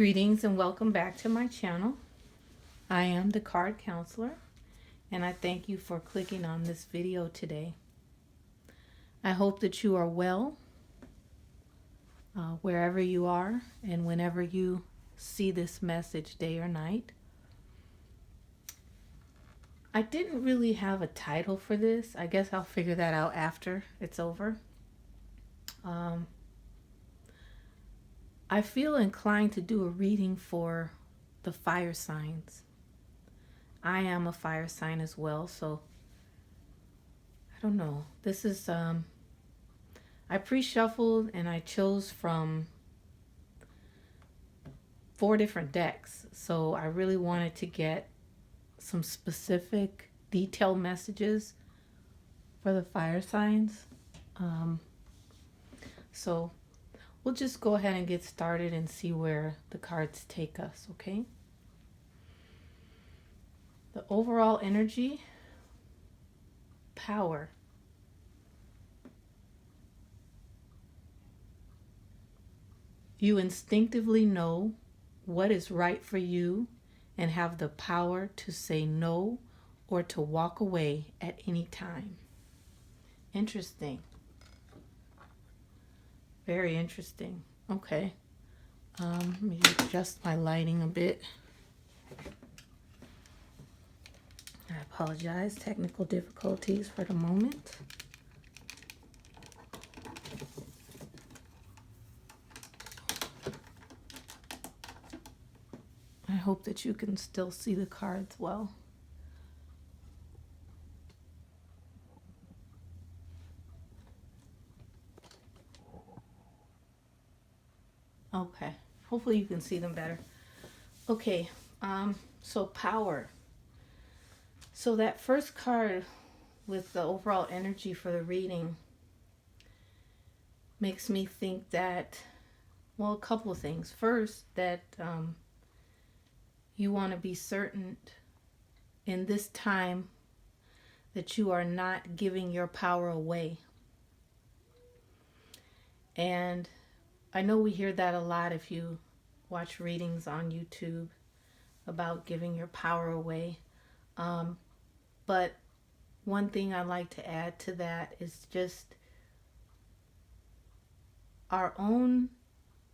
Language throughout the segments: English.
Greetings and welcome back to my channel. I am the Card Counselor, and I thank you for clicking on this video today. I hope that you are well wherever you are and whenever you see this message, day or night. I didn't really have a title for this. I guess I'll figure that out after it's over. I feel inclined to do a reading for the fire signs. I am a fire sign as well, so I don't know. This is, I pre-shuffled and I chose from 4 different decks. So I really wanted to get some specific detailed messages for the fire signs. So we'll just go ahead and get started and see where the cards take us, okay? The overall energy, power. You instinctively know what is right for you and have the power to say no or to walk away at any time. Interesting. Very interesting. Okay. Let me adjust my lighting a bit. I apologize. Technical difficulties for the moment. I hope that you can still see the cards well. Okay, hopefully you can see them better. Okay, so power. So that first card with the overall energy for the reading makes me think that, well, a couple of things. First, that you want to be certain in this time that you are not giving your power away. And I know we hear that a lot if you watch readings on YouTube about giving your power away. But one thing I'd like to add to that is just our own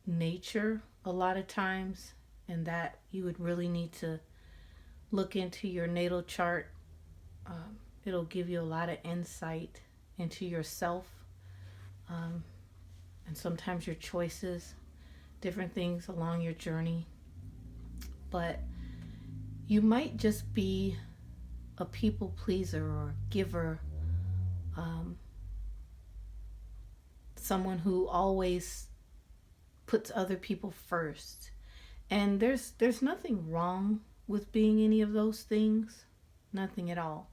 nature a lot of times, and that you would really need to look into your natal chart. It'll give you a lot of insight into yourself. And sometimes your choices, different things along your journey. But you might just be a people pleaser or giver, someone who always puts other people first. And there's nothing wrong with being any of those things, nothing at all.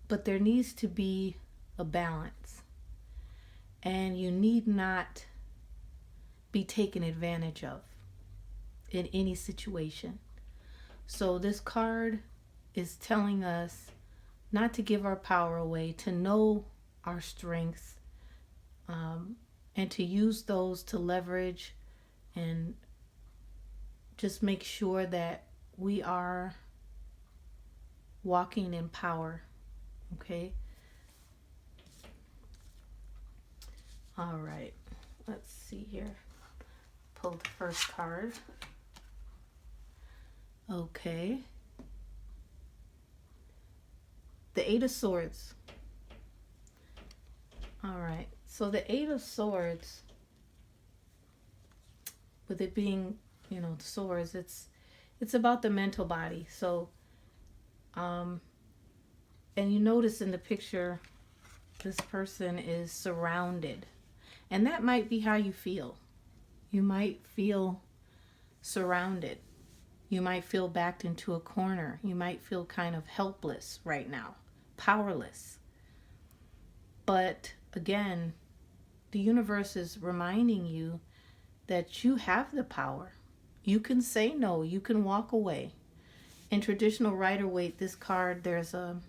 But there needs to be a balance, and you need not be taken advantage of in any situation. So this card is telling us not to give our power away, to know our strengths, and to use those to leverage and just make sure that we are walking in power, okay? All right, let's see here. Pull the first card. Okay. The Eight of Swords. All right, so the Eight of Swords, with it being, the swords, it's about the mental body. So, and you notice in the picture, this person is surrounded. And that might be how you feel. You might feel surrounded. You might feel backed into a corner. You might feel kind of helpless right now, powerless. But again, the universe is reminding you that you have the power. You can say no. You can walk away. In traditional Rider-Waite, this card, there's a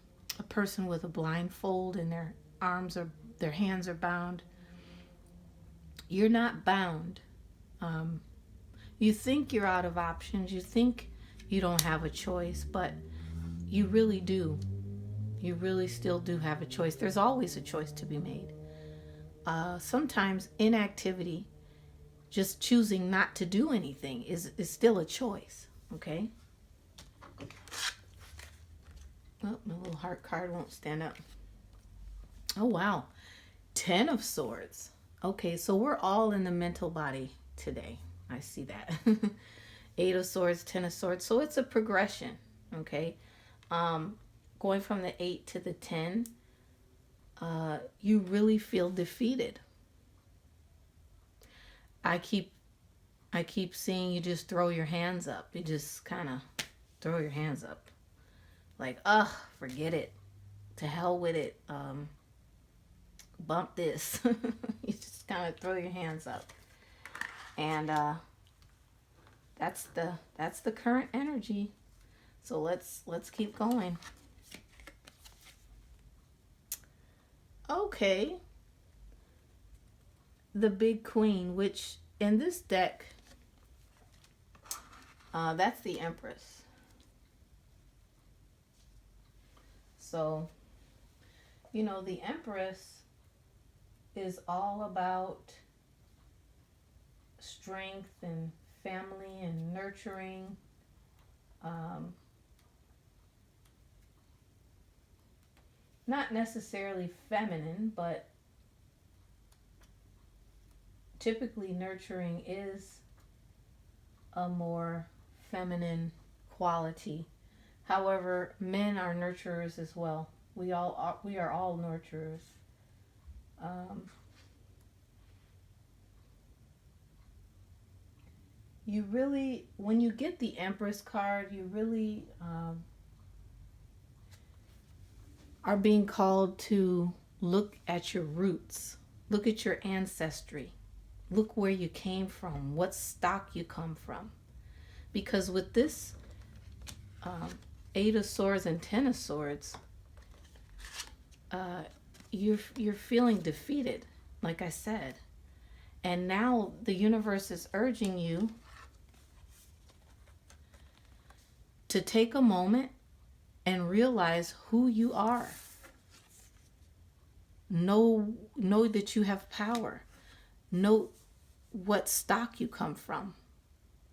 person with a blindfold and their hands are bound. You're not bound. You think you're out of options. You think you don't have a choice, but you really do. You really still do have a choice. There's always a choice to be made. Sometimes inactivity, just choosing not to do anything, is still a choice. Okay? Oh, my little heart card won't stand up. Oh, wow. 10 of Swords. Okay, so we're all in the mental body today. I see that. 8 of Swords, 10 of Swords. So it's a progression. Okay? Going from the 8 to the 10, you really feel defeated. I keep seeing you just throw your hands up. You just kind of throw your hands up. Like, ugh, forget it. To hell with it. Bump this. You just kind of throw your hands up. And that's the current energy. So let's keep going. Okay. The Big Queen, which in this deck, that's the Empress. So, the Empress is all about strength and family and nurturing. Not necessarily feminine, but typically nurturing is a more feminine quality. However, men are nurturers as well. We are all nurturers. You really, when you get the Empress card, you really are being called to look at your roots, look at your ancestry, look where you came from, what stock you come from. Because with this 8 of Swords and 10 of Swords, you're feeling defeated, like I said. And now the universe is urging you to take a moment and realize who you are. Know that you have power. Know what stock you come from,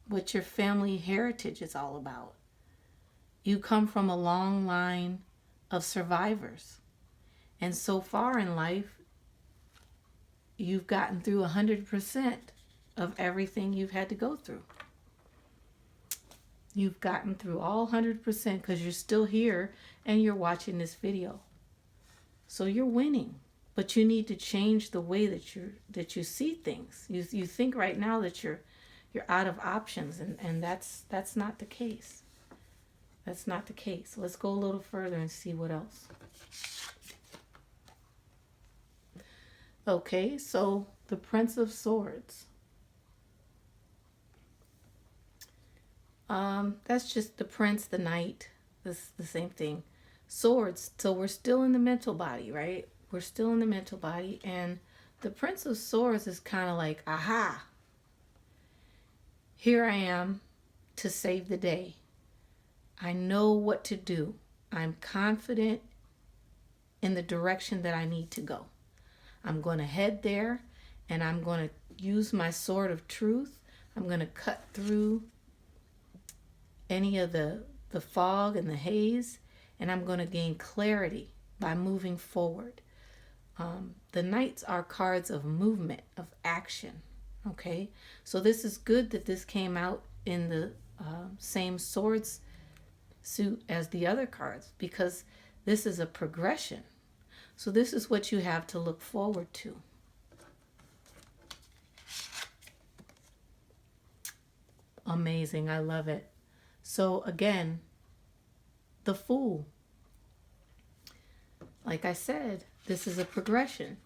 what your family heritage is all about. You come from a long line of survivors. And so far in life, you've gotten through 100% of everything you've had to go through. You've gotten through all 100% because you're still here and you're watching this video. So you're winning, but you need to change the way that you see things. You think right now that you're out of options, and that's not the case. That's not the case. Let's go a little further and see what else. Okay, so the Prince of Swords. That's just the prince, the knight. This the same thing. Swords. So we're still in the mental body, right? We're still in the mental body, and the Prince of Swords is kind of like, aha. Here I am to save the day. I know what to do. I'm confident in the direction that I need to go. I'm going to head there, and I'm going to use my sword of truth. I'm going to cut through any of the fog and the haze, and I'm going to gain clarity by moving forward. The knights are cards of movement, of action. Okay, so this is good that this came out in the same swords suit as the other cards, because this is a progression. So this is what you have to look forward to. Amazing. I love it. So again, the Fool. Like I said, this is a progression.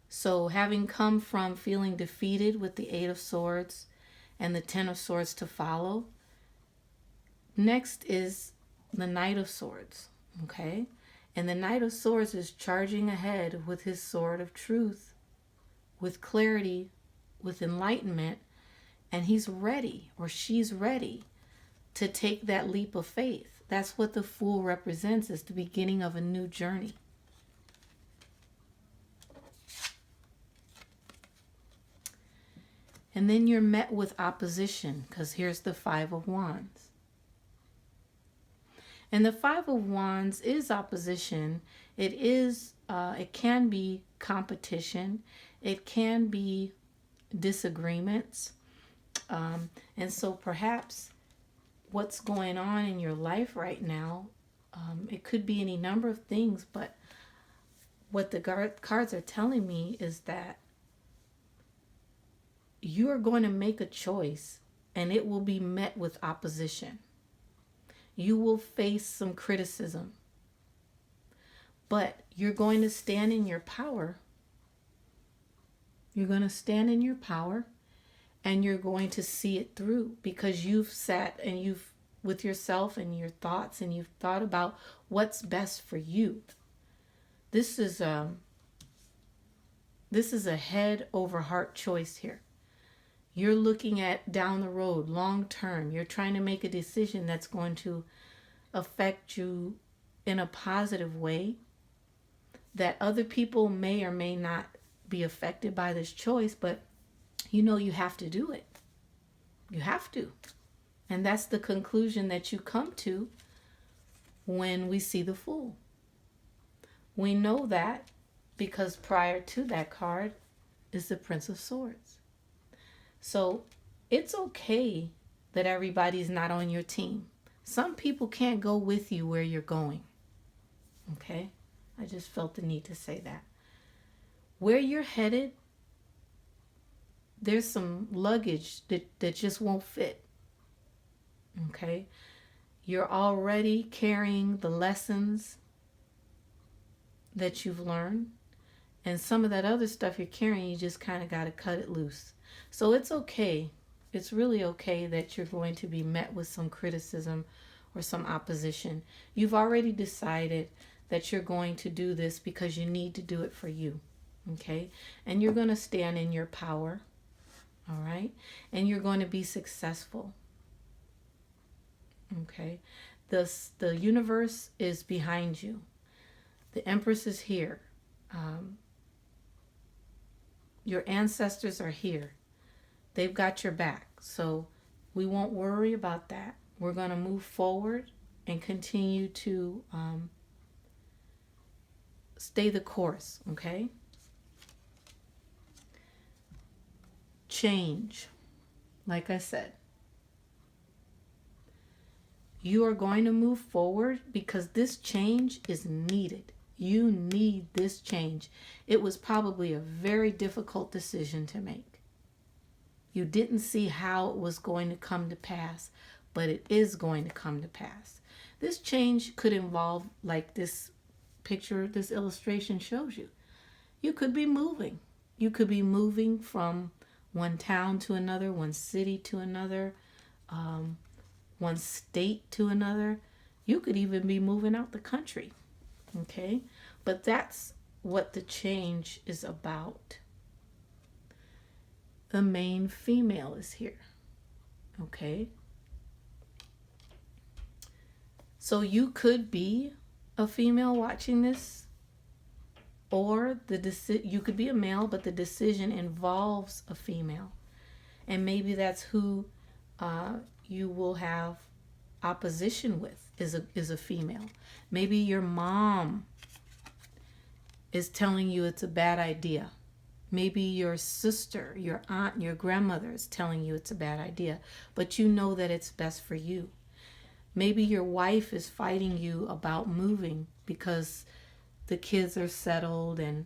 So having come from feeling defeated with the 8 of Swords and the 10 of Swords to follow, next is the Knight of Swords. Okay? And the Knight of Swords is charging ahead with his sword of truth, with clarity, with enlightenment, and he's ready or she's ready to take that leap of faith. That's what the Fool represents, is the beginning of a new journey. And then you're met with opposition, because here's the Five of Wands. And the Five of Wands is opposition. It can be competition. It can be disagreements. And so perhaps what's going on in your life right now, it could be any number of things, but what the cards are telling me is that you are going to make a choice, and it will be met with opposition. You will face some criticism, but you're going to stand in your power. You're going to stand in your power, and you're going to see it through, because you've sat and you've with yourself and your thoughts, and you've thought about what's best for you. This is a head over heart choice here. You're looking at down the road, long term. You're trying to make a decision that's going to affect you in a positive way, that other people may or may not be affected by this choice, but you know you have to do it. You have to. And that's the conclusion that you come to when we see the Fool. We know that because prior to that card is the Prince of Swords. So it's okay that everybody's not on your team. Some people can't go with you where you're going. Okay? I just felt the need to say that. Where you're headed, there's some luggage that just won't fit. Okay? You're already carrying the lessons that you've learned. And some of that other stuff you're carrying, you just kind of got to cut it loose. So it's okay. It's really okay that you're going to be met with some criticism or some opposition. You've already decided that you're going to do this because you need to do it for you. Okay? And you're going to stand in your power. All right? And you're going to be successful. Okay? The universe is behind you. The Empress is here. Your ancestors are here. They've got your back. So we won't worry about that. We're going to move forward and continue to stay the course, okay? Change. Like I said, you are going to move forward because this change is needed. You need this change. It was probably a very difficult decision to make. You didn't see how it was going to come to pass, but it is going to come to pass. This change could involve, like this picture, this illustration shows you. You could be moving. You could be moving from one town to another, one city to another, one state to another. You could even be moving out the country. Okay? But that's what the change is about. The main female is here. Okay? So you could be a female watching this, or you could be a male, but the decision involves a female. And maybe that's who you will have opposition with, is a female. Maybe your mom is telling you it's a bad idea. Maybe your sister, your aunt, your grandmother is telling you it's a bad idea, but you know that it's best for you. Maybe your wife is fighting you about moving because the kids are settled and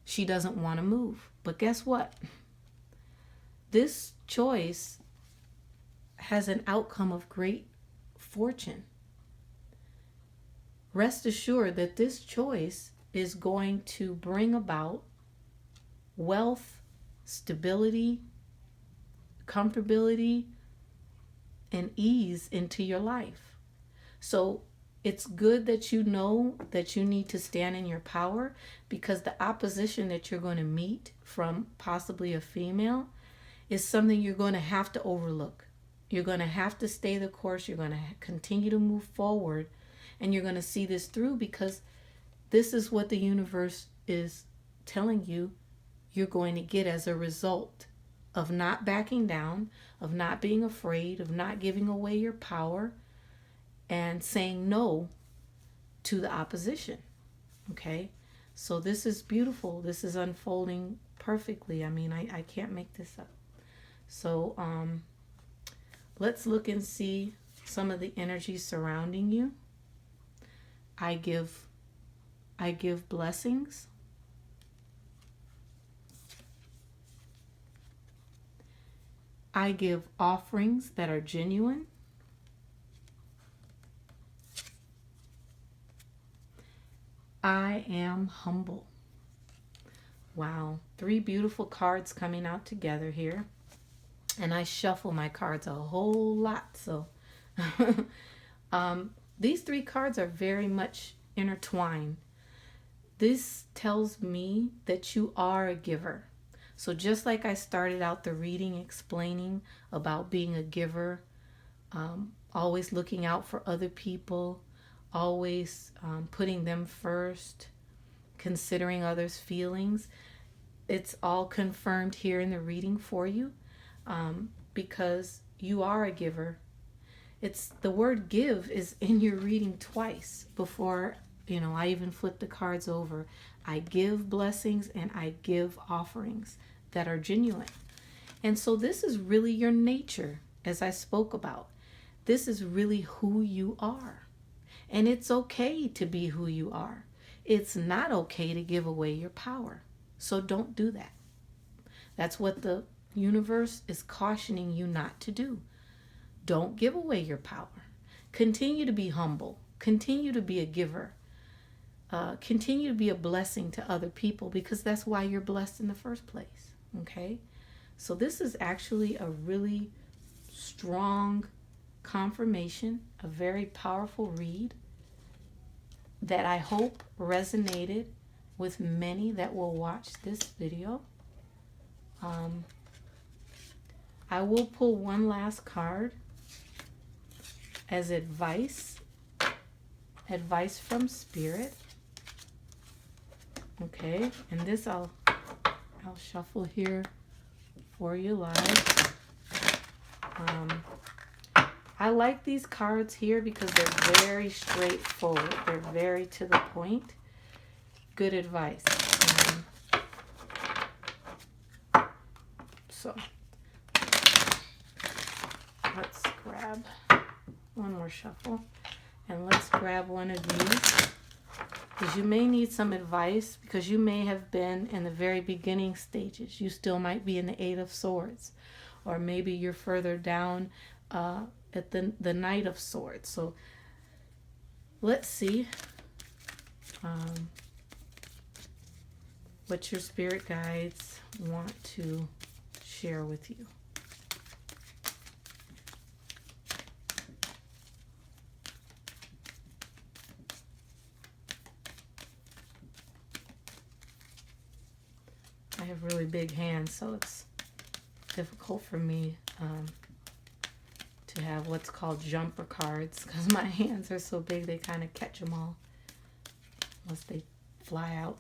she doesn't want to move. But guess what? This choice has an outcome of great fortune. Rest assured that this choice is going to bring about wealth, stability, comfortability, and ease into your life. So It's good that you know that you need to stand in your power, because the opposition that you're going to meet from possibly a female is something you're going to have to overlook. You're going to have to stay the course. You're going to continue to move forward, and you're going to see this through, because this is what the universe is telling you you're going to get as a result of not backing down, of not being afraid, of not giving away your power, and saying no to the opposition. Okay? So this is beautiful. This is unfolding perfectly. I mean, I can't make this up. So let's look and see some of the energy surrounding you. I give blessings. I give offerings that are genuine. I am humble. Wow, 3 beautiful cards coming out together here. And I shuffle my cards a whole lot. So these 3 cards are very much intertwined. This tells me that you are a giver. So just like I started out the reading explaining about being a giver, always looking out for other people, always putting them first, considering others' feelings, it's all confirmed here in the reading for you, because you are a giver. It's the word give is in your reading twice before, I even flip the cards over. I give blessings and I give offerings that are genuine. And so this is really your nature, as I spoke about. This is really who you are. And it's okay to be who you are. It's not okay to give away your power. So don't do that. That's what the universe is cautioning you not to do. Don't give away your power. Continue to be humble. Continue to be a giver. Continue to be a blessing to other people, because that's why you're blessed in the first place. Okay? So this is actually a really strong confirmation, a very powerful read that I hope resonated with many that will watch this video. I will pull one last card as advice from Spirit. Okay, and this I'll shuffle here for you live. I like these cards here because they're very straightforward. They're very to the point. Good advice. So let's grab one more shuffle, and let's grab one of these, because you may need some advice, because you may have been in the very beginning stages. You still might be in the 8 of Swords, or maybe you're further down at the Knight of Swords. So let's see what your spirit guides want to share with you. I have really big hands, so it's difficult for me to have what's called jumper cards, because my hands are so big they kind of catch them all unless they fly out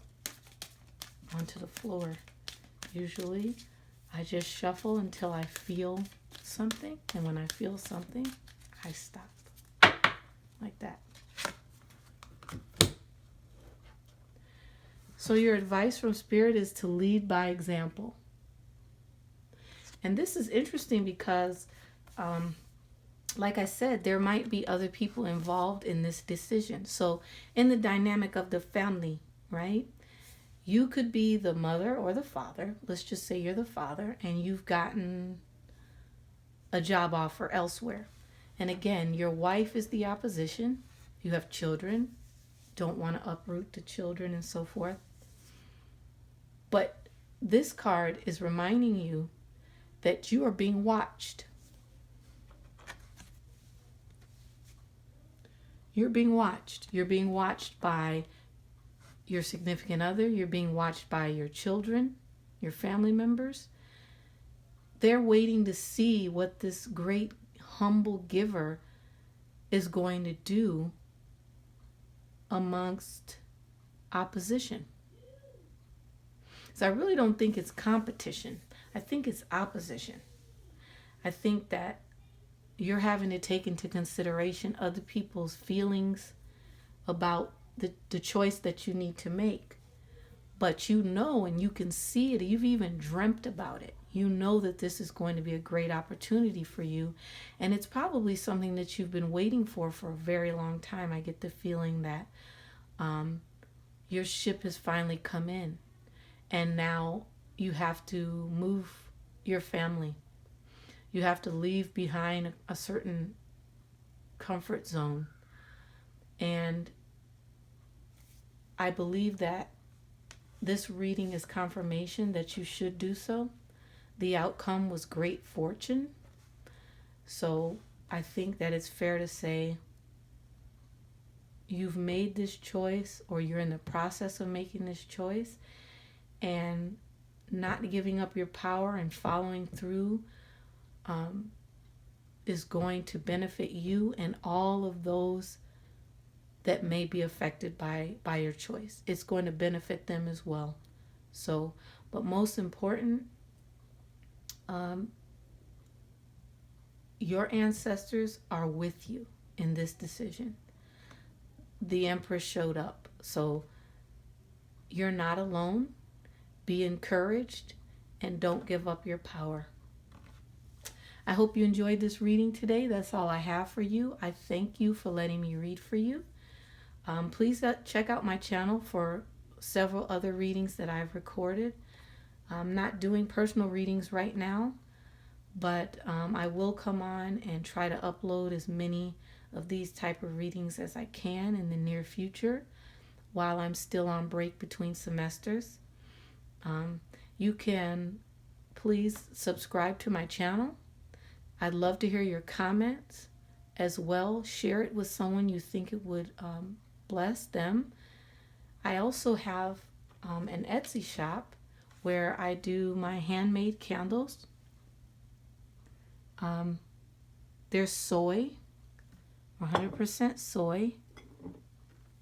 onto the floor. Usually I just shuffle until I feel something, and when I feel something I stop like that. So your advice from Spirit is to lead by example. And this is interesting because, like I said, there might be other people involved in this decision. So in the dynamic of the family, right? You could be the mother or the father. Let's just say you're the father and you've gotten a job offer elsewhere. And again, your wife is the opposition. You have children, don't want to uproot the children and so forth. But this card is reminding you that you are being watched. You're being watched. You're being watched by your significant other. You're being watched by your children, your family members. They're waiting to see what this great, humble giver is going to do amongst opposition. So I really don't think it's competition. I think it's opposition. I think that you're having to take into consideration other people's feelings about the choice that you need to make. But you know, and you can see it, you've even dreamt about it. You know that this is going to be a great opportunity for you. And it's probably something that you've been waiting for a very long time. I get the feeling that your ship has finally come in. And now you have to move your family. You have to leave behind a certain comfort zone. And I believe that this reading is confirmation that you should do so. The outcome was great fortune. So I think that it's fair to say you've made this choice, or you're in the process of making this choice, and not giving up your power and following through is going to benefit you and all of those that may be affected by your choice. It's going to benefit them as well. So, but most important, your ancestors are with you in this decision. The Empress showed up. So you're not alone. Be encouraged and don't give up your power. I hope you enjoyed this reading today. That's all I have for you. I thank you for letting me read for you. Please check out my channel for several other readings that I've recorded. I'm not doing personal readings right now, but I will come on and try to upload as many of these type of readings as I can in the near future while I'm still on break between semesters. You can please subscribe to my channel. I'd love to hear your comments as well. Share it with someone you think it would bless them. I also have an Etsy shop where I do my handmade candles. They're soy, 100% soy,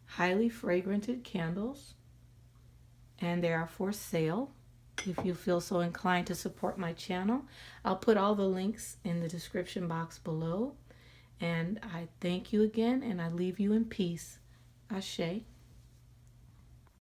highly fragranted candles, and they are for sale. If you feel so inclined to support my channel, I'll put all the links in the description box below. And I thank you again, and I leave you in peace. Ashe.